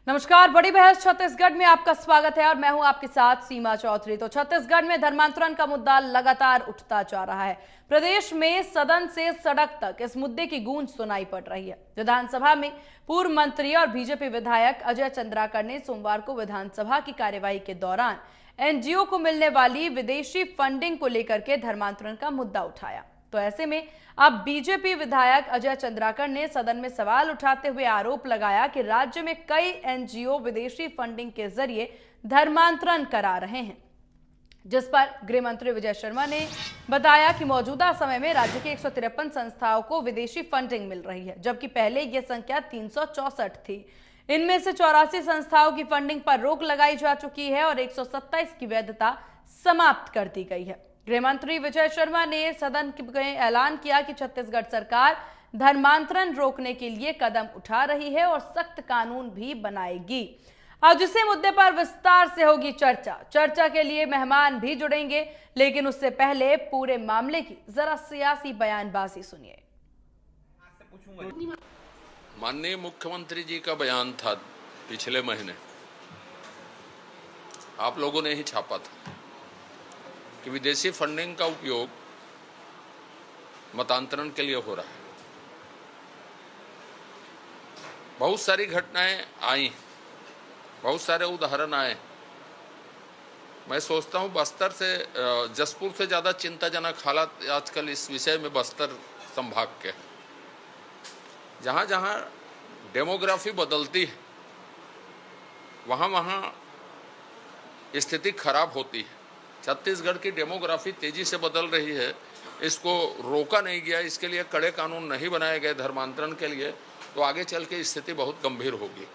नमस्कार। बड़ी बहस छत्तीसगढ़ में आपका स्वागत है और मैं हूं आपके साथ सीमा चौधरी। तो छत्तीसगढ़ में धर्मांतरण का मुद्दा लगातार उठता जा रहा है। प्रदेश में सदन से सड़क तक इस मुद्दे की गूंज सुनाई पड़ रही है। विधानसभा में पूर्व मंत्री और बीजेपी विधायक अजय चंद्राकर ने सोमवार को विधानसभा की कार्यवाही के दौरान एनजीओ को मिलने वाली विदेशी फंडिंग को लेकर के धर्मांतरण का मुद्दा उठाया। तो ऐसे में अब बीजेपी विधायक अजय चंद्राकर ने सदन में सवाल उठाते हुए आरोप लगाया कि राज्य में कई एनजीओ विदेशी फंडिंग के जरिए धर्मांतरण करा रहे हैं, जिस पर गृह मंत्री विजय शर्मा ने बताया कि मौजूदा समय में राज्य के 153 संस्थाओं को विदेशी फंडिंग मिल रही है, जबकि पहले यह संख्या 364 थी। इनमें से 84 संस्थाओं की फंडिंग पर रोक लगाई जा चुकी है और 127 की वैधता समाप्त कर दी गई है। गृह मंत्री विजय शर्मा ने सदन में ऐलान किया कि छत्तीसगढ़ सरकार धर्मांतरण रोकने के लिए कदम उठा रही है और सख्त कानून भी बनाएगी। आज इसी मुद्दे पर विस्तार से होगी चर्चा के लिए मेहमान भी जुड़ेंगे, लेकिन उससे पहले पूरे मामले की जरा सियासी बयानबाजी सुनिए। माननीय मुख्यमंत्री जी का बयान था पिछले महीने, आप लोगों ने ही छापा था कि विदेशी फंडिंग का उपयोग मतांतरण के लिए हो रहा है। बहुत सारी घटनाएं आई, बहुत सारे उदाहरण आए। मैं सोचता हूं बस्तर से जसपुर से ज़्यादा चिंताजनक हालात आजकल इस विषय में बस्तर संभाग के हैं। जहाँ जहाँ डेमोग्राफी बदलती है वहाँ वहाँ स्थिति खराब होती है। छत्तीसगढ़ की डेमोग्राफी तेजी से बदल रही है, इसको रोका नहीं गया, इसके लिए कड़े कानून नहीं बनाए गए धर्मांतरण के लिए, तो आगे चल के स्थिति बहुत गंभीर होगी।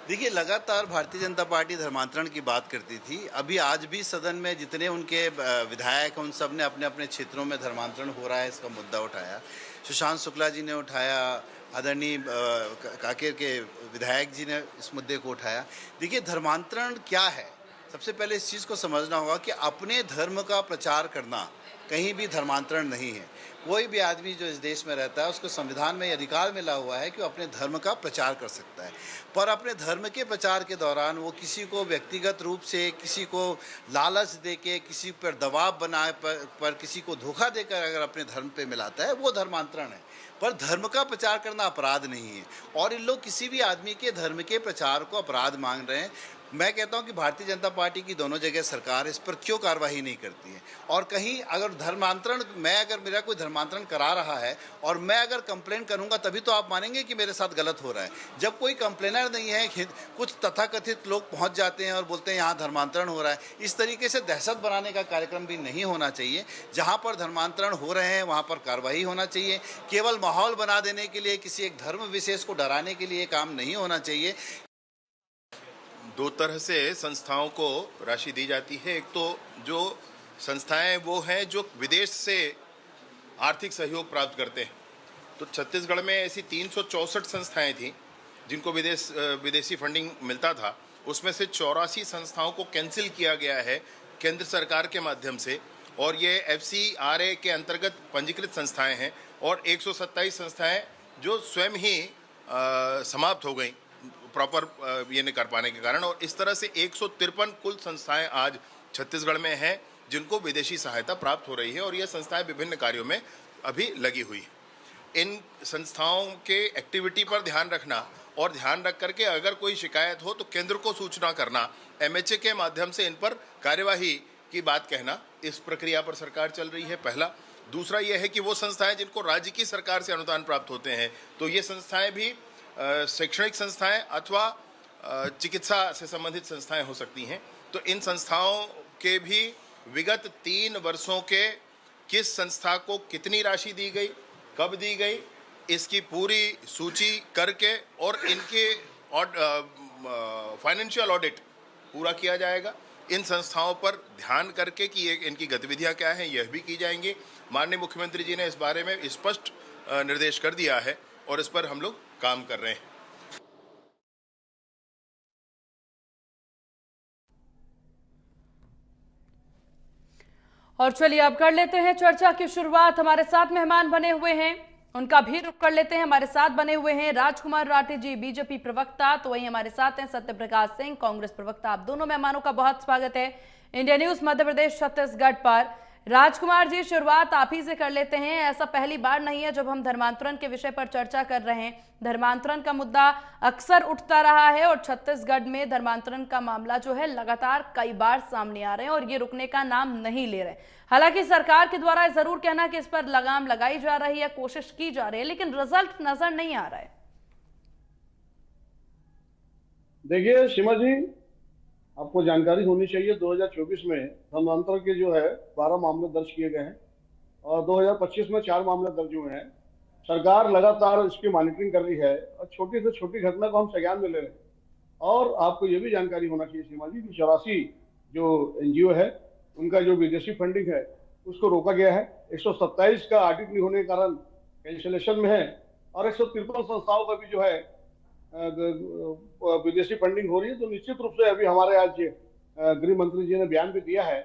देखिए, लगातार भारतीय जनता पार्टी धर्मांतरण की बात करती थी। अभी आज भी सदन में जितने उनके विधायक हैं उन सब ने अपने अपने क्षेत्रों में धर्मांतरण हो रहा है इसका मुद्दा उठाया। सुशांत शुक्ला जी ने उठाया, आदरणीय कांकेर के विधायक जी ने इस मुद्दे को उठाया। देखिए, धर्मांतरण क्या है, सबसे पहले इस चीज़ को समझना होगा कि अपने धर्म का प्रचार करना कहीं भी धर्मांतरण नहीं है। कोई भी आदमी जो इस देश में रहता है उसको संविधान में अधिकार मिला हुआ है कि वो अपने धर्म का प्रचार कर सकता है, पर अपने धर्म के प्रचार के दौरान वो किसी को व्यक्तिगत रूप से, किसी को लालच देके, किसी पर दबाव बनाए पर किसी को धोखा देकर अगर अपने धर्म पे मिलाता है वो धर्मांतरण है। पर धर्म का प्रचार करना अपराध नहीं है और इन लोग किसी भी आदमी के धर्म के प्रचार को अपराध मांग रहे हैं। मैं कहता हूं कि भारतीय जनता पार्टी की दोनों जगह सरकार इस पर क्यों कार्रवाई नहीं करती है। और कहीं अगर धर्मांतरण, अगर मेरा कोई धर्मांतरण करा रहा है और मैं अगर कंप्लेन करूंगा तभी तो आप मानेंगे कि मेरे साथ गलत हो रहा है। जब कोई कंप्लेनर नहीं है, कुछ तथाकथित लोग पहुंच जाते हैं और बोलते हैं यहाँ धर्मांतरण हो रहा है, इस तरीके से दहशत बनाने का कार्यक्रम भी नहीं होना चाहिए। जहाँ पर धर्मांतरण हो रहे हैं वहाँ पर कार्रवाई होना चाहिए। केवल माहौल बना देने के लिए, किसी एक धर्म विशेष को डराने के लिए काम नहीं होना चाहिए। दो तरह से संस्थाओं को राशि दी जाती है। एक तो जो संस्थाएं वो हैं जो विदेश से आर्थिक सहयोग प्राप्त करते हैं। तो छत्तीसगढ़ में ऐसी 364 संस्थाएं थीं जिनको विदेशी फंडिंग मिलता था। उसमें से 84 संस्थाओं को कैंसिल किया गया है केंद्र सरकार के माध्यम से, और ये FCRA के अंतर्गत पंजीकृत संस्थाएं हैं, और 127 संस्थाएं जो स्वयं ही समाप्त हो गई प्रॉपर ये नहीं कर पाने के कारण। और इस तरह से 153 कुल संस्थाएं आज छत्तीसगढ़ में हैं जिनको विदेशी सहायता प्राप्त हो रही है, और ये संस्थाएं विभिन्न कार्यों में अभी लगी हुई हैं। इन संस्थाओं के एक्टिविटी पर ध्यान रखना और ध्यान रख करके अगर कोई शिकायत हो तो केंद्र को सूचना करना, MHA के माध्यम से इन पर कार्यवाही की बात कहना, इस प्रक्रिया पर सरकार चल रही है, पहला। दूसरा यह है कि वो संस्थाएं जिनको राज्य की सरकार से अनुदान प्राप्त होते हैं, तो ये संस्थाएं भी शैक्षणिक संस्थाएं अथवा चिकित्सा से संबंधित संस्थाएं हो सकती हैं। तो इन संस्थाओं के भी विगत 3 वर्षों के किस संस्था को कितनी राशि दी गई, कब दी गई, इसकी पूरी सूची करके और इनके फाइनेंशियल ऑडिट पूरा किया जाएगा। इन संस्थाओं पर ध्यान करके कि इनकी गतिविधियां क्या हैं यह भी की जाएंगी। माननीय मुख्यमंत्री जी ने इस बारे में स्पष्ट निर्देश कर दिया है और इस पर हम लोग काम कर रहे हैं। और चलिए अब कर लेते हैं चर्चा की शुरुआत। हमारे साथ मेहमान बने हुए हैं उनका भी रुख कर लेते हैं। हमारे साथ बने हुए हैं राजकुमार राठी जी, बीजेपी प्रवक्ता, तो वहीं हमारे साथ हैं सत्य प्रकाश सिंह, कांग्रेस प्रवक्ता। आप दोनों मेहमानों का बहुत स्वागत है इंडिया न्यूज मध्य प्रदेश छत्तीसगढ़ पर। राजकुमार जी, शुरुआत आप ही से कर लेते हैं। ऐसा पहली बार नहीं है जब हम धर्मांतरण के विषय पर चर्चा कर रहे हैं। धर्मांतरण का मुद्दा अक्सर उठता रहा है और छत्तीसगढ़ में धर्मांतरण का मामला जो है लगातार कई बार सामने आ रहे हैं और ये रुकने का नाम नहीं ले रहे। हालांकि सरकार के द्वारा जरूर कहना कि इस पर लगाम लगाई जा रही है, कोशिश की जा रही है, लेकिन रिजल्ट नजर नहीं आ रहा है। देखिए सीमा जी, आपको जानकारी होनी चाहिए 2024 में धर्मांतरण के जो है 12 मामले दर्ज किए गए हैं और 2025 में 4 मामले दर्ज हुए हैं। सरकार लगातार इसकी मॉनिटरिंग कर रही है और छोटी से छोटी घटना को हम संज्ञान में ले रहे हैं। और आपको ये भी जानकारी होना चाहिए सीमा जी कि 84 जो एनजीओ है उनका जो विदेशी फंडिंग है उसको रोका गया है। 127 का ऑडिट नहीं होने के कारण कैंसिलेशन में है और 153 संस्थाओं का भी जो है विदेशी फंडिंग हो रही है। तो निश्चित रूप से अभी हमारे आज गृह मंत्री जी ने बयान भी दिया है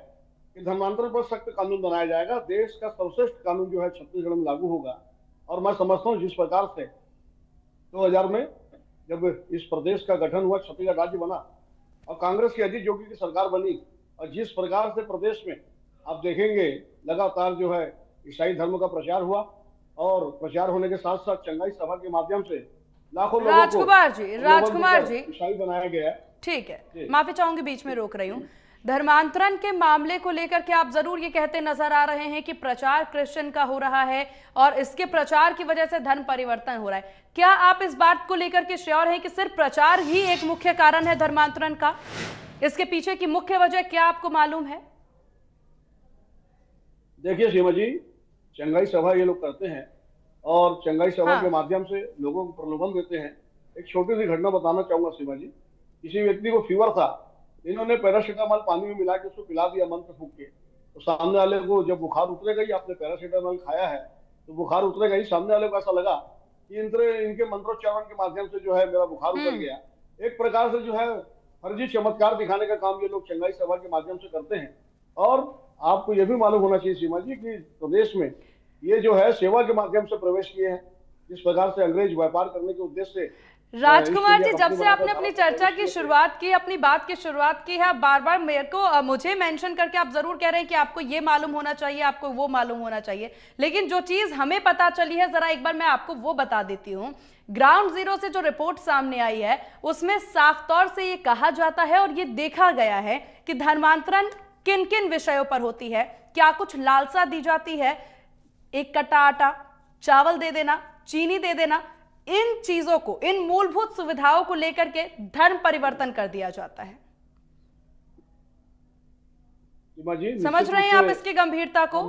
कि धर्मांतरण पर सख्त कानून बनाया जाएगा। देश का सर्वश्रेष्ठ कानून जो है छत्तीसगढ़ में लागू होगा। और मैं समझता हूँ जिस प्रकार से 2000 में जब इस प्रदेश का गठन हुआ, छत्तीसगढ़ राज्य बना और कांग्रेस की अजीत जोगी की सरकार बनी और जिस प्रकार से प्रदेश में आप देखेंगे लगातार जो है ईसाई धर्म का प्रचार हुआ और प्रचार होने के साथ साथ चंगाई सभा के माध्यम से लाखों लोगों को राजकुमार जी ईसाई बनाया गया। ठीक है, माफी चाहूंगी बीच में रोक रही हूँ। धर्मांतरण के मामले को लेकर के आप जरूर ये कहते नजर आ रहे हैं कि प्रचार क्रिश्चियन का हो रहा है और इसके प्रचार की वजह से धर्म परिवर्तन हो रहा है। क्या आप इस बात को लेकर के श्योर हैं कि सिर्फ प्रचार ही एक मुख्य कारण है धर्मांतरण का? इसके पीछे की मुख्य वजह क्या आपको मालूम है? देखिए सीमा जी, चंगाई सभा ये लोग करते हैं और चंगाई सभा के माध्यम से लोगों को प्रलोभन देते हैं। एक छोटी सी घटना बताना चाहूंगा सीमा जी। किसी व्यक्ति को फीवर था, इन्होंने पैरासीटामोल पानी में मिला के उसको पिला दिया मंत्र फूंक के। तो सामने वाले को जब बुखार उतरेगा ही, आपने पैरासीटामोल खाया है तो बुखार उतरेगा ही, सामने वाले को ऐसा लगा कि इनके मंत्रोच्चारण के माध्यम से जो है मेरा बुखार उतर गया। एक प्रकार से जो है फर्जी चमत्कार दिखाने का काम ये लोग चंगाई सभा के माध्यम से करते हैं। और आपको ये भी मालूम होना चाहिए सीमा जी कि प्रदेश में ये जो है सेवा के माध्यम से प्रवेश किए हैं। जिस प्रकार से अंग्रेज व्यापार करने के उद्देश्य से राजकुमार जी, जब से आपने अपनी चर्चा की शुरुआत की, अपनी बात की शुरुआत की है, बार बार मुझे मेंशन करके आप जरूर कह रहे हैं कि आपको ये मालूम होना चाहिए, आपको वो मालूम होना चाहिए, लेकिन जो चीज हमें पता चली है जरा एक बार मैं आपको वो बता देती हूँ। ग्राउंड जीरो से जो रिपोर्ट सामने आई है उसमें साफ तौर से ये कहा जाता है और ये देखा गया है कि धर्मांतरण किन किन विषयों पर होती है। क्या कुछ लालसा दी जाती है, एक कट्टा आटा, चावल दे देना, चीनी दे देना, इन चीजों को, इन मूलभूत सुविधाओं को लेकर के धर्म परिवर्तन कर दिया जाता है। समझ रहे हैं आप इसकी गंभीरता को?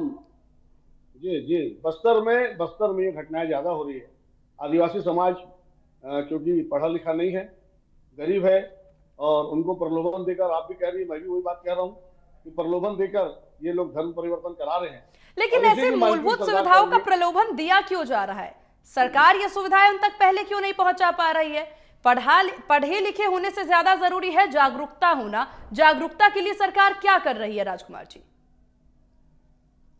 जी जी, बस्तर में ये घटनाएं ज्यादा हो रही है। आदिवासी समाज क्योंकि पढ़ा लिखा नहीं है, गरीब है और उनको प्रलोभन देकर, आप भी कह रही है, मैं भी वही बात कह रहा हूँ कि प्रलोभन देकर ये लोग धर्म परिवर्तन करा रहे हैं। लेकिन ऐसे मूलभूत सुविधाओं का प्रलोभन दिया क्यों जा रहा है? सरकार ये सुविधाएं उन तक पहले क्यों नहीं पहुंचा पा रही है? पढ़े लिखे होने से ज्यादा जरूरी है जागरूकता होना। जागरूकता के लिए सरकार क्या कर रही है राजकुमार जी?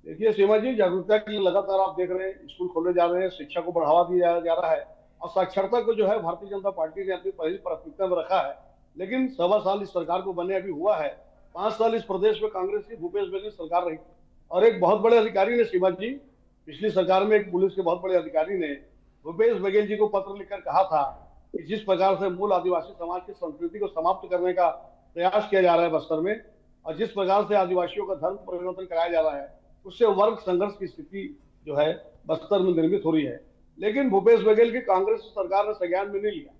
देखिए सीमा जी, जागरूकता के लिए लगातार आप देख रहे हैं स्कूल खोले जा रहे हैं, शिक्षा को बढ़ावा दिया जा रहा है और साक्षरता को जो है भारतीय जनता पार्टी ने अपनी पहली प्राथमिकता में रखा है। लेकिन 1.25 साल इस सरकार को बने अभी हुआ है। 5 साल इस प्रदेश में कांग्रेस की भूपेश बघेल सरकार रही और एक बहुत बड़े अधिकारी ने सीमा जी, पिछली सरकार में एक पुलिस के बहुत बड़े अधिकारी ने भूपेश बघेल जी को पत्र लिखकर कहा था कि जिस प्रकार से मूल आदिवासी समाज की संस्कृति को समाप्त करने का प्रयास किया जा रहा है बस्तर में और जिस प्रकार से आदिवासियों का धर्म परिवर्तन कराया जा रहा है, उससे वर्ग संघर्ष की स्थिति जो है बस्तर में निर्मित हो रही है। लेकिन भूपेश बघेल की कांग्रेस सरकार ने संज्ञान में नहीं लिया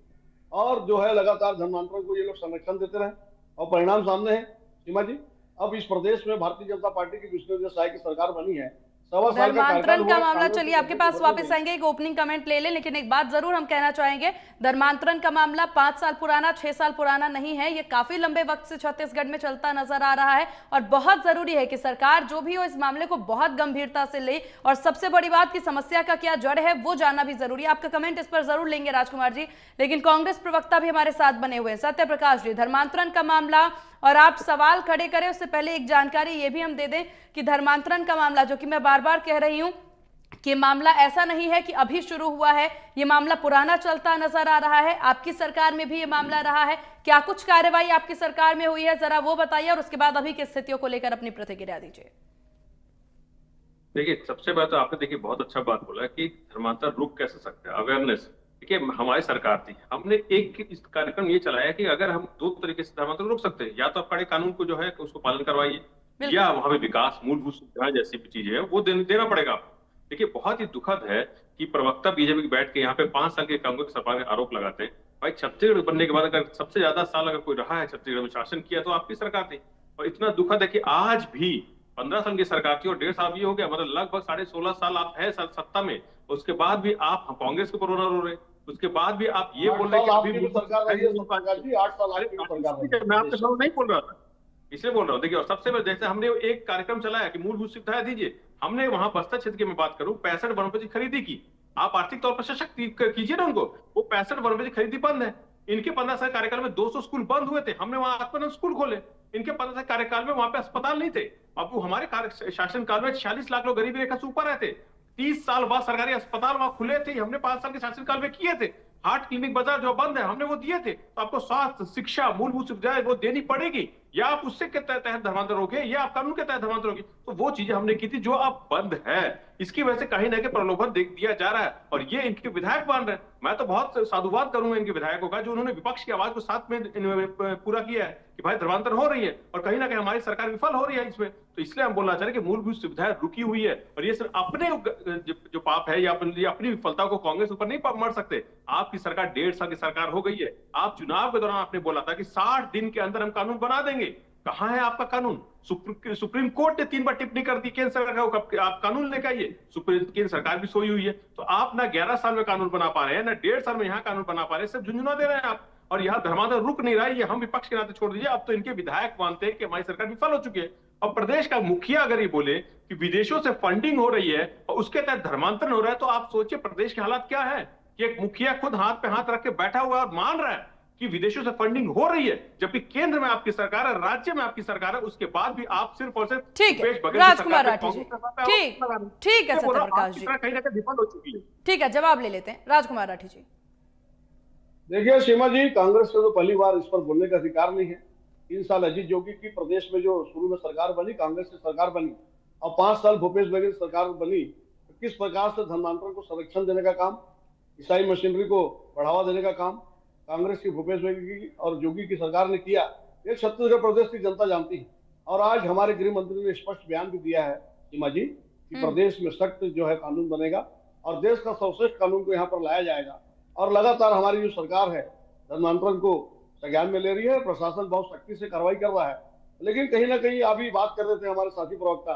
और जो है लगातार धर्मांतरण को ये लोग संरक्षण देते रहे और परिणाम सामने है सीमा जी। अब इस प्रदेश में भारतीय जनता पार्टी की विष्णुदेव साय की सरकार बनी है। धर्मांतरण का मामला, चलिए आपके पास वापस आएंगे, एक ओपनिंग कमेंट ले लें, लेकिन एक बात जरूर हम कहना चाहेंगे, धर्मांतरण का मामला 5 साल पुराना, 6 साल पुराना नहीं है। ये काफी लंबे वक्त से छत्तीसगढ़ में चलता नजर आ रहा है और बहुत जरूरी है कि सरकार जो भी हो इस मामले को बहुत गंभीरता से ले और सबसे बड़ी बात की समस्या का क्या जड़ है वो जानना भी जरूरी है। आपका कमेंट इस पर जरूर लेंगे राजकुमार जी, लेकिन कांग्रेस प्रवक्ता भी हमारे साथ बने हुए हैं सत्य प्रकाश जी। धर्मांतरण का मामला और आप सवाल खड़े करें उससे पहले एक जानकारी ये भी हम दे दें कि धर्मांतरण का मामला, जो कि मैं बार बार कह रही हूं कि मामला ऐसा नहीं है कि अभी शुरू हुआ है, ये मामला पुराना चलता नजर आ रहा है। आपकी सरकार में भी ये मामला रहा है, क्या कुछ कार्रवाई आपकी सरकार में हुई है, जरा वो बताइए और उसके बाद अभी की स्थितियों को लेकर अपनी प्रतिक्रिया दीजिए। देखिए, सबसे पहले तो आपने देखिए बहुत अच्छा बात बोला कि धर्मांतर रुक कैसे सकता है, अवेयरनेस। देखिए, हमारी सरकार थी, हमने एक इस कार्यक्रम ये चलाया कि अगर हम दो तरीके से धर्मांतर रोक सकते हैं, या तो आप कड़े कानून को जो है उसको पालन करवाइए, या वहां पे विकास, मूलभूत सुविधाएं जैसी भी चीजें हैं वो देना पड़ेगा आपको। देखिए, बहुत ही दुखद है कि प्रवक्ता बीजेपी की बैठ के यहाँ पे 5 साल के कांग्रेस सरकार के आरोप लगाते हैं। भाई, छत्तीसगढ़ बनने के बाद अगर सबसे ज्यादा साल अगर कोई रहा है छत्तीसगढ़ में शासन किया तो आपकी सरकार थी। और इतना दुखद है कि आज भी 15 साल की सरकार थी और 1.5 साल ये हो गया, मतलब लगभग 16.5 साल आप है सत्ता में, उसके बाद भी आप कांग्रेस के ऊपर रो रहे, उसके बाद भी आप ये बोल रहे हैं कि अभी सरकार रही है, सरकार जी 8 साल आपकी सरकार। मैं आपके सामने नहीं बोल रहा था, इसलिए बोल रहा हूँ। देखिए, और सबसे पहले जैसे हमने एक कार्यक्रम चलाया कि मूलभूत सुविधाएं दीजिए, हमने वहां बस्तर क्षेत्र की मैं बात करूं 65 वनोपज खरीदी की। आप आर्थिक तौर पर सशक्त कीजिए ना उनको। वो 65 वनोपज खरीदी बंद है। इनके 15 साल कार्यकाल में 200 स्कूल बंद हुए थे, हमने वहां आत्मानंद स्कूल खोले। इनके 15 साल कार्यकाल में वहां पे अस्पताल नहीं थे। अब वो हमारे शासन काल में 46 लाख लोग गरीबी रेखा से ऊपर रहते। 30 साल बाद सरकारी अस्पताल वहां खुले थे, हमने 5 साल के शासन काल में किए थे। हार्ट क्लिनिक बाजार जो बंद है हमने वो दिए थे। तो आपको स्वास्थ्य, शिक्षा, मूलभूत सुविधाएं वो देनी पड़ेगी, या आप उससे के तहत धर्मांतर रोके या आप कानून के तहत धर्मांतर रोके। तो वो चीजें हमने की थी जो अब बंद है। इसकी वजह से कहीं ना कहीं प्रलोभन दिया जा रहा है और ये इनके विधायक मान रहे हैं। मैं तो बहुत साधुवाद करूंगा इनके विधायकों का जो उन्होंने विपक्ष की आवाज को साथ में पूरा किया है कि भाई धर्मांतर हो रही है और कहीं ना कहीं हमारी सरकार विफल हो रही है इसमें। तो इसलिए हम बोलना चाह रहे हैं कि मूलभूत सुविधाएं रुकी हुई है और ये सिर्फ अपने जो पाप है या अपनी विफलता को कांग्रेस ऊपर नहीं मर सकते। आपकी सरकार 1.5 साल की सरकार हो गई है। आप चुनाव के दौरान आपने बोला था कि 60 दिन के अंदर हम कानून बना देंगे। कहां है आपका कानून? सुप्रीम कोर्ट ने 3 बार टिप्पणी कर दी केंद्र सरकार को, आप कानून लेकर आइए। केंद्र सरकार भी सोई हुई है। तो आप ना 11 साल में कानून बना पा रहे हैं, ना 1.5 साल में यहाँ कानून बना पा रहे हैं, सिर्फ झुंझुना दे रहे हैं आप। और यहाँ धर्मांतर रुक नहीं रहा है, ये हम विपक्ष के नाते छोड़ दीजिए। अब तो इनके विधायक मानते हैं कि हमारी सरकार विफल हो चुकी है। अब प्रदेश का मुखिया अगर ये बोले कि विदेशों से फंडिंग हो रही है और उसके तहत धर्मांतरण हो रहा है, तो आप सोचिए प्रदेश के हालात क्या है कि एक मुखिया खुद हाथ पे हाथ रख के बैठा हुआ है और मान रहा है कि विदेशों से फंडिंग हो रही है, जबकि केंद्र में आपकी सरकार है, राज्य में आपकी सरकार है, उसके बाद भी आप सिर्फ और सिर्फ ठीक है राजकुमार राठी जी, ठीक है सत्यप्रकाश जी, कहीं ना कहीं विफल हो चुकी है। ठीक है, जवाब ले लेते हैं राजकुमार राठी जी। देखिए सीमा जी, कांग्रेस को तो पहली बार इस पर बोलने का अधिकार नहीं है। 3 साल अजीत जोगी की प्रदेश में जो शुरू में सरकार बनी, कांग्रेस की सरकार बनी, और 5 साल भूपेश बघेल सरकार बनी, तो किस प्रकार से धर्मांतरण को संरक्षण देने का काम, ईसाई मशीनरी को बढ़ावा देने का काम कांग्रेस की भूपेश बघेल और जोगी की सरकार ने किया, ये छत्तीसगढ़ प्रदेश की जनता जानती है। और आज हमारे गृह मंत्री ने स्पष्ट बयान भी दिया है सीमा जी कि प्रदेश में सख्त जो है कानून बनेगा और देश का सर्वश्रेष्ठ कानून को यहाँ पर लाया जाएगा। और लगातार हमारी जो सरकार है धर्मांतरण को संज्ञान में ले रही है, प्रशासन बहुत सख्ती से कार्रवाई कर रहा है। लेकिन कहीं ना कहीं अभी बात कर रहे थे हमारे साथी प्रवक्ता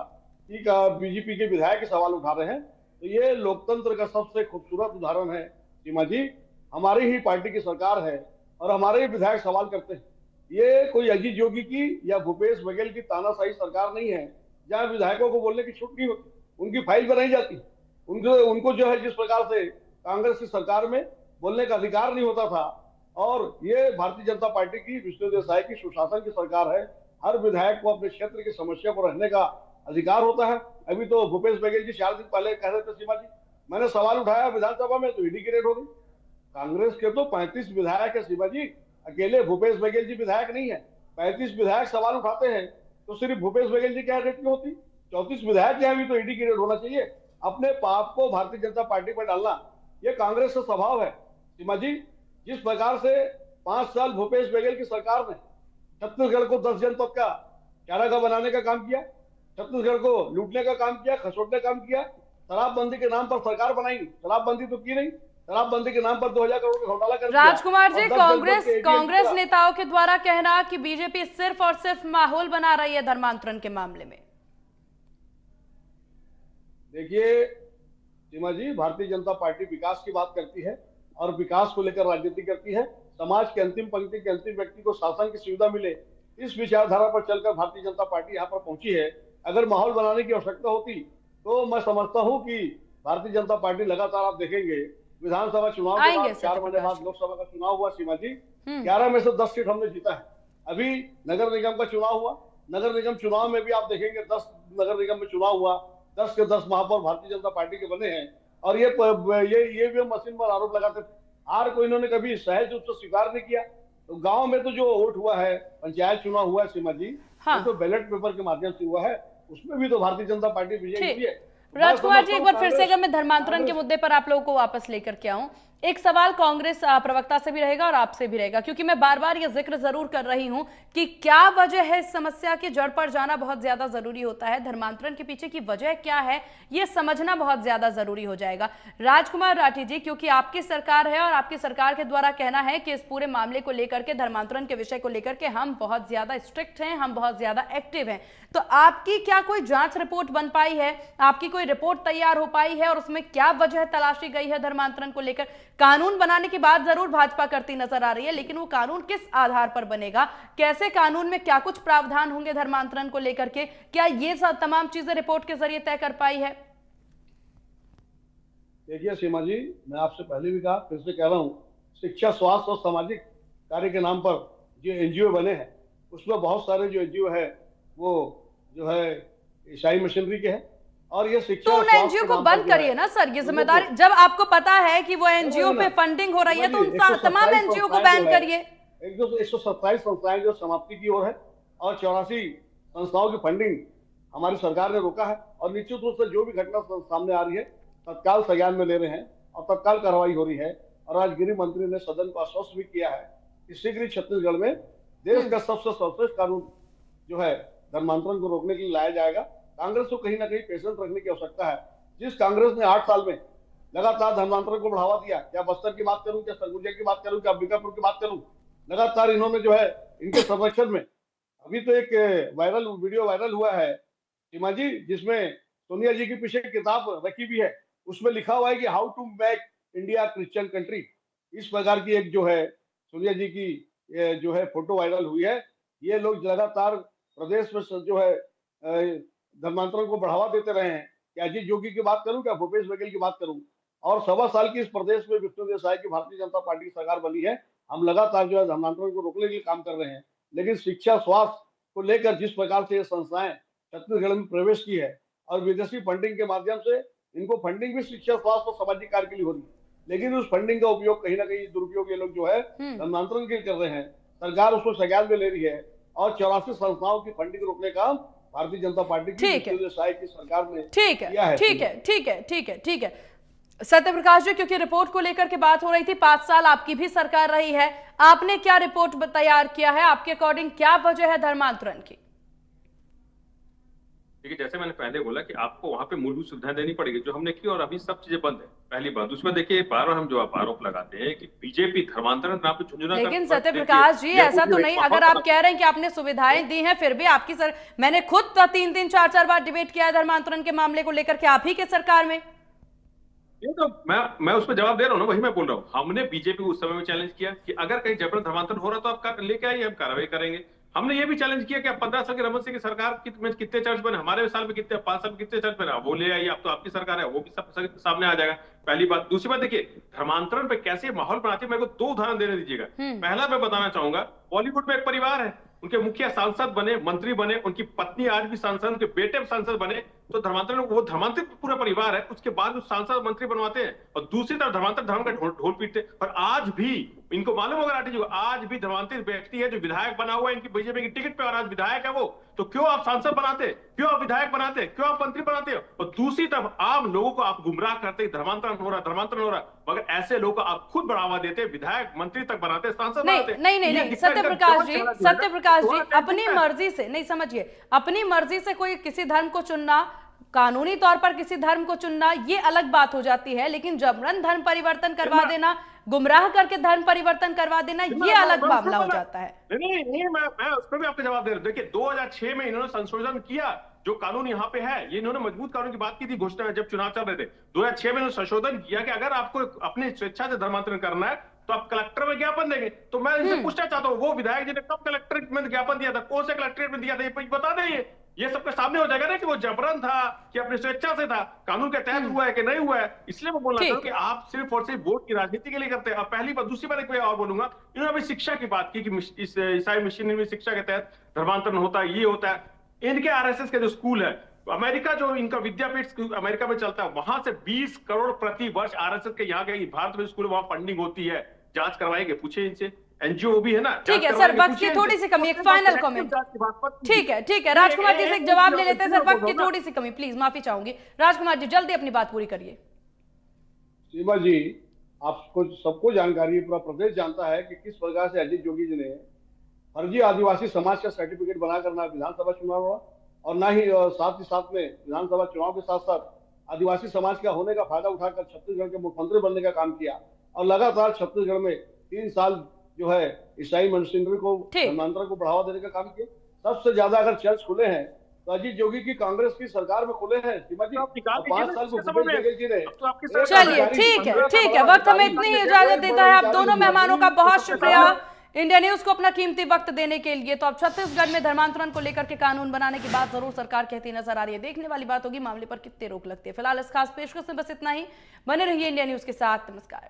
कि बीजेपी के विधायक सवाल उठा रहे हैं, तो ये लोकतंत्र का सबसे खूबसूरत उदाहरण है सीमा जी। हमारी ही पार्टी की सरकार है और हमारे ही विधायक सवाल करते हैं। ये कोई अजीत जोगी की या भूपेश बघेल की तानाशाही सरकार नहीं है जहां विधायकों को बोलने की छूट नहीं होती, उनकी फाइल बनाई जाती, उनको जो है जिस प्रकार से कांग्रेस की सरकार में बोलने का अधिकार नहीं होता था। और ये भारतीय जनता पार्टी की विष्णुदेव साय की सुशासन की सरकार है। हर विधायक को अपने क्षेत्र की समस्या पर रहने का अधिकार होता है। अभी तो भूपेश बघेल जी 4 दिन पहले कह रहे थे सीमा जी, मैंने सवाल उठाया विधानसभा में तो ईडी की रेड हो गई। कांग्रेस के तो 35 विधायक है सीमा जी, अकेले भूपेश बघेल जी विधायक नहीं है। 35 विधायक सवाल उठाते हैं तो सिर्फ भूपेश बघेल जी क्या रेड क्यों होती? 34 विधायक जो है अभी तो ईडी की रेड होना चाहिए। अपने पाप को भारतीय जनता पार्टी पर डालना ये कांग्रेस का स्वभाव है सीमा जी। जिस प्रकार से 5 साल भूपेश बघेल की सरकार ने छत्तीसगढ़ को 10 जनपद का चारागाह बनाने का काम किया, छत्तीसगढ़ को लूटने का काम किया, खसोटने का काम किया, शराबबंदी के नाम पर सरकार बनाई, शराबबंदी तो की नहीं, शराबबंदी के नाम पर 2000 करोड़ का घोटाला कर दिया। राजकुमार जी, कांग्रेस नेताओं के द्वारा कहना कि बीजेपी सिर्फ और सिर्फ माहौल बना रही है धर्मांतरण के मामले में। देखिए सीमा जी, भारतीय जनता पार्टी विकास की बात करती है और विकास को लेकर राजनीति करती है। समाज के अंतिम पंक्ति के अंतिम व्यक्ति को शासन की सुविधा मिले, इस विचारधारा पर चलकर भारतीय जनता पार्टी यहाँ पर पहुंची है। अगर माहौल बनाने की आवश्यकता होती तो मैं समझता हूं कि भारतीय जनता पार्टी लगातार आप देखेंगे विधानसभा चुनाव के बाद 4 महीने बाद लोकसभा का चुनाव हुआ सीमा जी, 11 में से 10 सीट हमने जीता है। अभी नगर निगम का चुनाव हुआ, नगर निगम चुनाव में भी आप देखेंगे 10 नगर निगम में चुनाव हुआ, 10 के 10 महापौर भारतीय जनता पार्टी के बने हैं। और ये भी मशीन पर आरोप लगाते थे। हार को इन्होंने कभी सहज रूप से स्वीकार नहीं किया। तो गांव में तो जो वोट हुआ है, पंचायत चुनाव हुआ है सीमा जी, हाँ। वो तो बैलेट पेपर के माध्यम से हुआ है, उसमें भी तो भारतीय जनता पार्टी विजयी हुई है। राजकुमार जी, एक बार फिर से अगर मैं धर्मांतरण के मुद्दे पर आप लोगों को वापस लेकर के आऊं, एक सवाल कांग्रेस प्रवक्ता से भी रहेगा और आपसे भी रहेगा, क्योंकि मैं बार बार ये जिक्र जरूर कर रही हूं कि क्या वजह है इस समस्या की जड़ पर जाना बहुत ज्यादा जरूरी होता है। धर्मांतरण के पीछे की वजह क्या है ये समझना बहुत ज्यादा जरूरी हो जाएगा। राजकुमार राठी जी, क्योंकि आपकी सरकार है और आपकी सरकार के द्वारा कहना है कि इस पूरे मामले को लेकर के, धर्मांतरण के विषय को लेकर के हम बहुत ज्यादा स्ट्रिक्ट हैं, हम बहुत ज्यादा एक्टिव हैं, तो आपकी क्या कोई जांच रिपोर्ट बन पाई है, आपकी कोई रिपोर्ट तैयार हो पाई है और उसमें क्या वजह तलाशी गई है धर्मांतरण को लेकर? कानून बनाने की बात जरूर भाजपा करती नजर आ रही है, लेकिन वो कानून किस आधार पर बनेगा, कैसे कानून में क्या कुछ प्रावधान होंगे धर्मांतरण को लेकर के, क्या ये सब तमाम चीजें रिपोर्ट के जरिए तय कर पाई है? देखिए सीमा जी, मैं आपसे पहले भी कहा, फिर से कह रहा हूँ, शिक्षा, स्वास्थ्य और सामाजिक कार्य के नाम पर जो एनजीओ बने हैं, उसमें बहुत सारे जो एनजीओ है वो जो है ईसाई मिशनरी के हैं। और ये शिक्षा तो उन एनजीओ को बंद करिए ना सर, ये जिम्मेदारी, जब आपको पता है कि वो एनजीओ पे फंडिंग हो रही है तो उन तमाम एनजीओ को बैन करिए। 127 संस्थाएं जो समाप्ति की ओर है और 84 संस्थाओं की फंडिंग हमारी सरकार ने रोका है। और निश्चित रूप से जो भी घटना सामने आ रही है तत्काल संज्ञान में ले रहे हैं और तत्काल कार्रवाई हो रही है। और आज गृह मंत्री ने सदन को आश्वस्त भी किया है कि शीघ्र ही छत्तीसगढ़ में देश का सबसे सर्वश्रेष्ठ कानून जो है धर्मांतरण को रोकने के लिए लाया जाएगा। कांग्रेस को कहीं ना कहीं पेशेंस रखने की आवश्यकता है। जिस कांग्रेस ने 8 साल में लगातार धर्मांतरण को बढ़ावा दिया, क्या बस्तर की बात करूं, क्या सरगुजा की बात करूं, क्या अंबिकापुर की बात करूं, लगातार इन्होंने जो है इनके संरक्षण में, अभी तो एक वीडियो वायरल हुआ है सीमा जी, जिसमें सोनिया जी के पीछे किताब रखी भी है, उसमें लिखा हुआ है कि how to make India Christian country. इस प्रकार की एक जो है सोनिया जी की जो है फोटो वायरल हुई है। ये लोग लगातार प्रदेश में जो है धर्मांतरण को बढ़ावा देते रहे हैं। क्या अजीत जोगी की बात करूं, क्या भूपेश बघेल की बात करूं, और 1.25 साल की इस प्रदेश में विष्णुदेव साय की भारतीय जनता पार्टी की सरकार बनी है। हम लगातार जो है धर्मांतरण को रोकने के लिए काम कर रहे हैं। लेकिन शिक्षा, स्वास्थ्य को लेकर जिस प्रकार से ये संस्थाएं छत्तीसगढ़ में प्रवेश की है और विदेशी फंडिंग के माध्यम से इनको फंडिंग भी शिक्षा, स्वास्थ्य और सामाजिक कार्य के लिए हो रही है, लेकिन उस फंडिंग का उपयोग कहीं ना कहीं दुरुपयोग ये लोग जो है धर्मांतरण के लिए कर रहे हैं। सरकार उसको संज्ञान में ले रही है और 84 संस्थाओं की फंडिंग रोकने का भारतीय जनता पार्टी की सरकार ने किया है। ठीक है सत्यप्रकाश जी, क्योंकि रिपोर्ट को लेकर के बात हो रही थी, 5 साल आपकी भी सरकार रही है, आपने क्या रिपोर्ट तैयार किया है, आपके अकॉर्डिंग क्या वजह है धर्मांतरण की? देखिए, जैसे मैंने पहले बोला कि आपको वहां पे मूलभूत सुविधाएं देनी पड़ेगी, जो हमने की, और अभी सब चीजें बंद है, पहली बात। उसमें देखिए, बार बार हम जो आरोप लगाते हैं कि बीजेपी धर्मांतरण नाम पे झुंझुना, लेकिन सत्यप्रकाश जी ऐसा तो नहीं, अगर आप कह रहे हैं कि आपने सुविधाएं दी हैं, फिर भी आपकी मैंने खुद 3-3, 4-4 बार डिबेट किया है धर्मांतरण के मामले को लेकर के आप ही के सरकार में। ये तो मैं उस पर जवाब दे रहा हूँ ना, वही मैं बोल रहा हूँ। हमने बीजेपी उस समय में चैलेंज किया कि अगर कहीं जबरन धर्मांतरण हो रहा तो आप लेके आइए, हम कार्रवाई करेंगे। हमने ये भी चैलेंज किया कि आप 15 साल की रमन सिंह की सरकार कितने चर्च बने, हमारे साल में कितने, 5 साल में कितने चर्च बने, वो ले आइए, अब तो आपकी सरकार है, वो भी सब सामने आ जाएगा। पहली बात। दूसरी बात, देखिए धर्मांतरण पे कैसे माहौल बनाते हैं, मेरे को 2 उदाहरण देने दीजिएगा। पहला मैं बताना चाहूंगा, बॉलीवुड में एक परिवार है, उनके मुखिया सांसद बने, मंत्री बने, उनकी पत्नी आज भी सांसद, उनके बेटे सांसद बने, तो धर्मांतरण, वो धर्मांतरित पूरा परिवार है, उसके बाद उस सांसद मंत्री बनवाते हैं, और दूसरी तरफ धर्मांतर धर्म का ढोल पीटते। और आज भी इनको मालूम होगा राठी जी को, आज भी धर्मांतरित व्यक्ति है जो विधायक बना हुआ है इनकी बीजेपी की टिकट पे, और आज विधायक है वो, तो क्यों आप सांसद बनाते, क्यों आप विधायक बनाते, क्यों आप मंत्री बनाते हो? और दूसरी तरफ आम लोगों को आप गुमराह करते, धर्मांतरण हो रहा, मगर ऐसे लोगों को आप खुद बढ़ावा देते, विधायक मंत्री तक बनाते, सांसद बनाते। नहीं सत्यप्रकाश जी, अपनी मर्जी से नहीं, समझिए, अपनी मर्जी से कोई किसी धर्म को चुनना, कानूनी तौर पर किसी धर्म को चुनना, ये अलग बात हो जाती है, लेकिन जबरन धर्म परिवर्तन करवा देना, गुमराह करके धर्म परिवर्तन करवा देना, ये अलग मामला हो जाता है। नहीं, मैं उस पर भी आपको जवाब दे रहा हूं। देखिए 2006 में इन्होंने संशोधन किया, जो कानून यहाँ पे है, ये इन्होंने मजबूत कानून की बात की थी घोषणा जब चुनाव चल रहे थे। 2006 में इन्होंने संशोधन किया कि अगर आपको अपनी स्वेच्छा से धर्मांतरण करना है तो आप कलेक्टर में ज्ञापन देंगे। तो मैं इनसे पूछना चाहता हूँ, वो विधायक जी ने कब कलेक्ट्रेट में ज्ञापन दिया था, कौन से कलेक्ट्रेट में दिया था, ये बता दें। ये सबके सामने हो जाएगा ना कि वो जबरन था कि अपनी स्वेच्छा से था, कानून के तहत हुआ है कि नहीं हुआ है। इसलिए मैं बोलना चाहता हूँ कि आप सिर्फ और सिर्फ वोट की राजनीति के लिए करते हैं। अब पहली बात। दूसरी बात एक और बोलूंगा, इन्होंने अभी शिक्षा की बात की कि इस ईसाई मिशनरी में शिक्षा के तहत धर्मांतरण होता है, ये होता है। इनके आरएसएस के जो स्कूल है, अमेरिका जो इनका विद्यापीठ अमेरिका में चलता है, वहां से 20 करोड़ प्रति वर्ष आरएसएस के यहाँ गई, भारत में स्कूल वहां फंडिंग होती है, जांच करवाएंगे, पूछे इनसे, एनजीओ भी है ना। ठीक है सर, वक्त की थोड़ी सी कमी, एक फाइनल कमेंट। ठीक है राजकुमार जी से एक जवाब ले लेते हैं सर, वक्त की थोड़ी सी कमी, प्लीज माफी चाहूंगी। राजकुमार जी जल्दी अपनी बात पूरी करिए। सीमा जी, आपको सबको जानकारी है, पूरा प्रदेश जानता है कि किस प्रकार से अजीत जोगी जी ने फर्जी आदिवासी समाज का सर्टिफिकेट बनाकर ना विधानसभा चुनाव हुआ और ना ही साथ ही साथ में विधानसभा चुनाव के साथ साथ आदिवासी समाज का होने का फायदा उठाकर छत्तीसगढ़ के मुख्यमंत्री बनने का काम किया और लगातार छत्तीसगढ़ में 3 साल जो है ईसाई मशीनरी को, धर्मांतरण को बढ़ावा देने का काम किया। सबसे ज्यादा अगर चर्च खुले हैं तो अजीत जोगी की कांग्रेस की सरकार में खुले हैं सीमा जी। 5 साल को चलिए ठीक है, वक्त हमें इतनी इजाजत देता है। आप दोनों मेहमानों का बहुत शुक्रिया इंडिया न्यूज को अपना कीमती वक्त देने के लिए। तो अब छत्तीसगढ़ में धर्मांतरण को लेकर के कानून बनाने की बात जरूर सरकार कहती नजर आ रही है, देखने वाली बात होगी मामले पर कितने रोक लगती है। फिलहाल इस खास पेशकश में बस इतना ही, बने रहिए इंडिया न्यूज के साथ। नमस्कार।